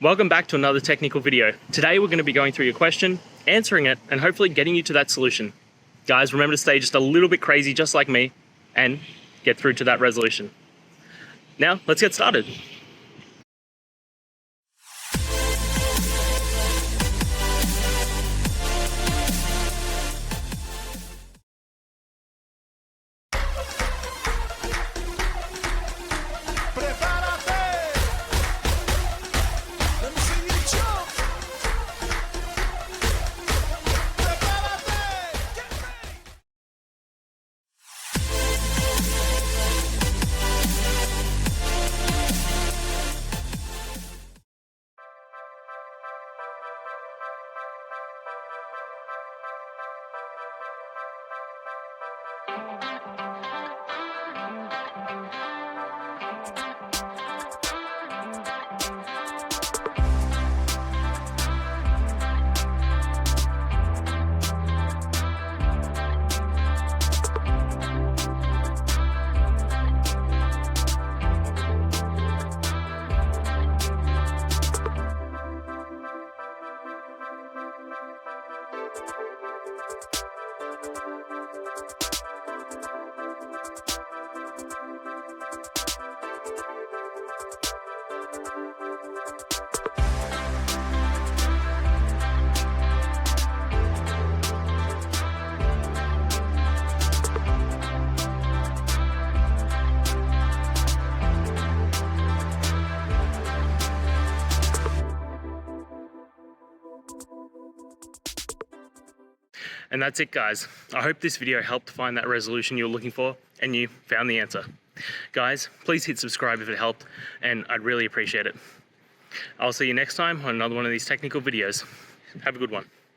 Welcome back to another technical video. Today we're going to be going through your question, answering it, and hopefully getting you to that solution. Guys, remember to stay just a little bit crazy just like me and get through to that resolution. Now, let's get started. And that's it, guys. I hope this video helped find that resolution you were looking for and you found the answer. Guys, please hit subscribe if it helped, and I'd really appreciate it. I'll see you next time on another one of these technical videos. Have a good one.